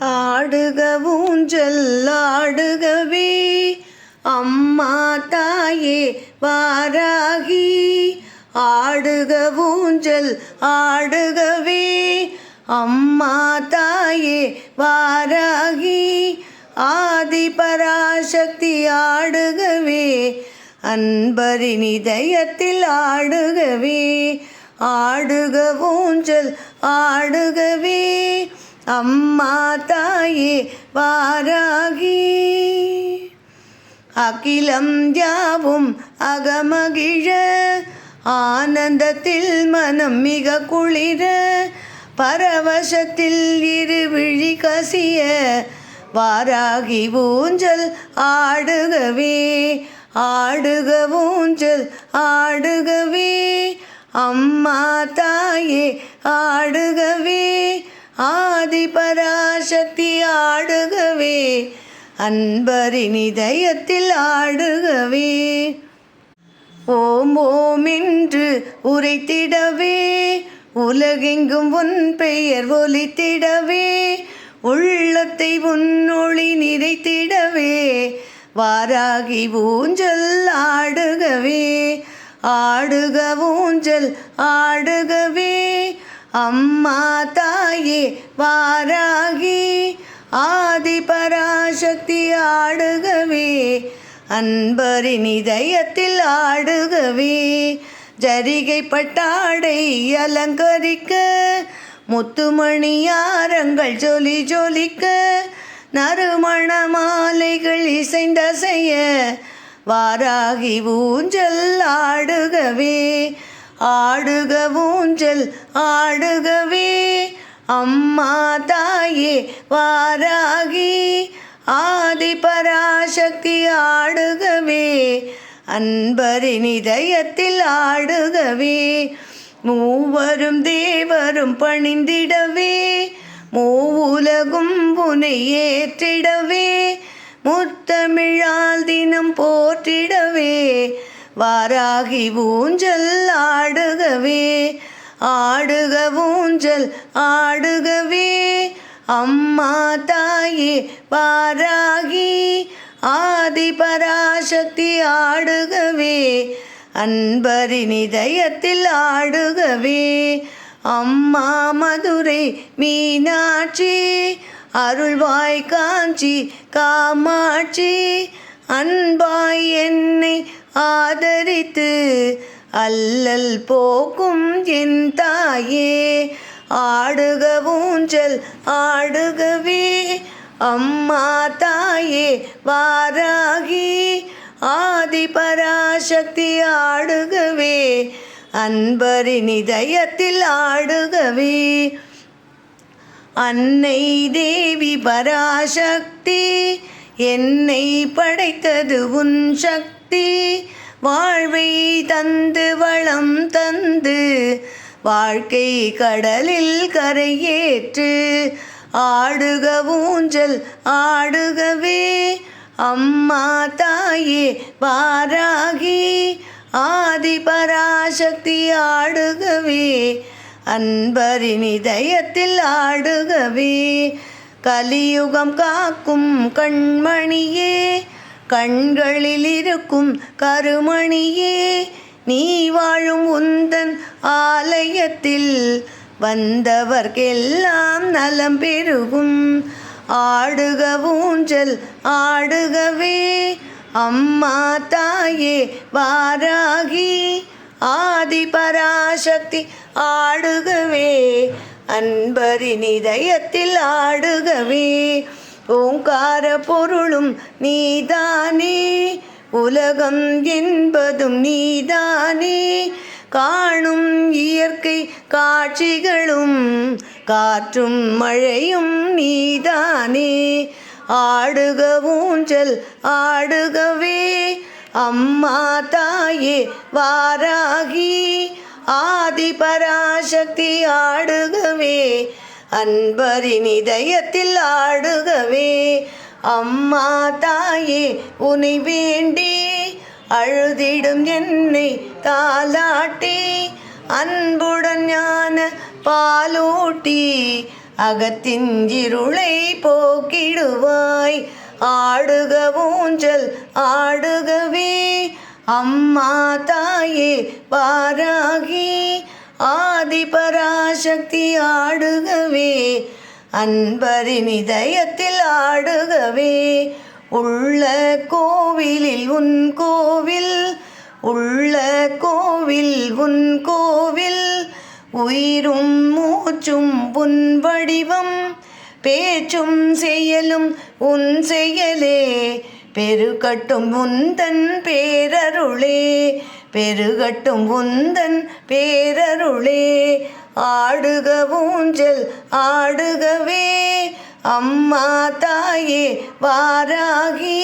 ஆடுக ஊஞ்சல் ஆடுகவே அம்மா தாயே வாராகி. ஆடுக ஊஞ்சல் ஆடுகவே அம்மா தாயே வாராகி. ஆதி பராசக்தி ஆடுகவே அன்பரின் இதயத்தில் ஆடுகவே. ஆடுக ஊஞ்சல் ஆடுகவே அம்மா தாயே வாராகி. அகிலம் யாவும் அகமகிழ ஆனந்தத்தில் மனம் மிக குளிர பரவசத்தில் இருவிழி கசிய வாராகி ஊஞ்சல் ஆடுகவே. ஆடுக ஊஞ்சல் ஆடுகவே அம்மா தாயே ஆடுகவே. ஆதி பராசக்தி ஆடுகவே அன்பரின் இதயத்தில் ஆடுகவே. ஓம் ஓம் என்று உரைத்திடவே உலகெங்கும் உன் பெயர் ஒலித்திடவே. உள்ளத்தை உன்னொளி நிறைத்திடவே வாராகி ஊஞ்சல் ஆடுகவே. ஆடுக ஊஞ்சல் ஆடுகவே அம்மா தாயே வாராகி. ஆதி பராசக்தி ஆடுகவே அன்பரின் இதயத்தில் ஆடுகவே. ஜரிகை பட்டாடை அலங்கரிக்க முத்துமணியாரங்கள் ஜொலி ஜொலிக்க நறுமண மாலைகள் இசைந்தசைய வாராகி ஊஞ்சல் ஆடுகவே. ஆடுக ஊஞ்சல் ஆடுகவே அம்மா தாயே வாராகி. ஆதி பராசக்தி ஆடுகவே அன்பரின் இதயத்தில் ஆடுகவே. மூவரும் தேவரும் பணிந்திடவே மூவுலகும் புனை ஏற்றிடவே முத்தமிழால் தினம் போற்றிடவே வாராகி ஊஞ்சல் ஆடுகவே. ஆடுக ஊஞ்சல் ஆடுகவே அம்மா தாயே வாராகி. ஆதி பராசக்தி ஆடுகவே அன்பரின் இதயத்தில் ஆடுகவே. அம்மா மதுரை மீனாட்சி அருள்வாய் காஞ்சி காமாட்சி. அன்பாய் என்னை ஆதரித்து அல்லல் போக்கும் என் தாயே. ஆடுக ஊஞ்சல் ஆடுகவே அம்மா தாயே வாராகி. ஆதி பராசக்தி ஆடுகவே அன்பரின் இதயத்தில் ஆடுகவே. அன்னை தேவி பராசக்தி என்னை படைத்தது உன் சக்தி. வாழ்வை தந்து வளம் தந்து வாழ்க்கை கடலில் கரையேற்று ஆடுக ஊஞ்சல் ஆடுகவே அம்மா தாயே வாராகி. ஆதி பராசக்தி ஆடுகவே அன்பரின் இதயத்தில் ஆடுகவே. கலியுகம் காக்கும் கண்மணியே கண்களில் இருக்கும் கருமணியே. நீ வாழும் உந்தன் ஆலயத்தில் வந்தவர்க்கெல்லாம் நலம் பெருகும். ஆடுக ஊஞ்சல் ஆடுகவே அம்மா தாயே வாராகி. ஆதி பராசக்தி ஆடுகவே அன்பரின் இதயத்தில் ஆடுகவே. ஓங்கார பொருளும் நீதானே உலகம் என்பதும் நீதானே. காணும் இயற்கை காட்சிகளும் காற்றும் மழையும் நீதானே. ஆடுக ஊஞ்சல் ஆடுகவே அம்மா தாயே வாராகி. ஆதி பராசக்தி ஆடுகவே அன்பரின் இதயத்தில் ஆடுகவே. அம்மா தாயே உனை வேண்டி அழுதிடும் என்னை தாலாட்டி அன்புடன் ஞான பாலூட்டி அகத்தின் இருளை போ ஆடிடுவாய் ஆடுக ஊஞ்சல் ஆடுகவே அம்மா தாயே வாராகி ஆதிபராசக்தி ஆடுகவே அன்பரின் இதயத்தில் ஆடுகவே உள்ள கோவிலில் உன் கோவில் உள்ள கோவில் உன் கோவில் உயிரும் மூச்சும் உன் வடிவம் பேச்சும் செயலும் உன் செயலே பெருகட்டும் உந்தன் பேரருளே பெருகட்டும் உந்தன் பேரருளே ஆடுக ஊஞ்சல் ஆடுகவே அம்மா தாயே வாராகி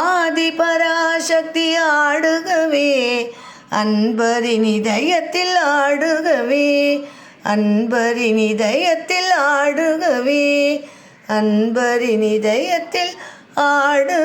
ஆதிபராசக்தி ஆடுகவே அன்பரின் இதயத்தில் ஆடுகவே அன்பரின் இதயத்தில் ஆடுகவே அன்பரின் இதயத்தில் ஆடு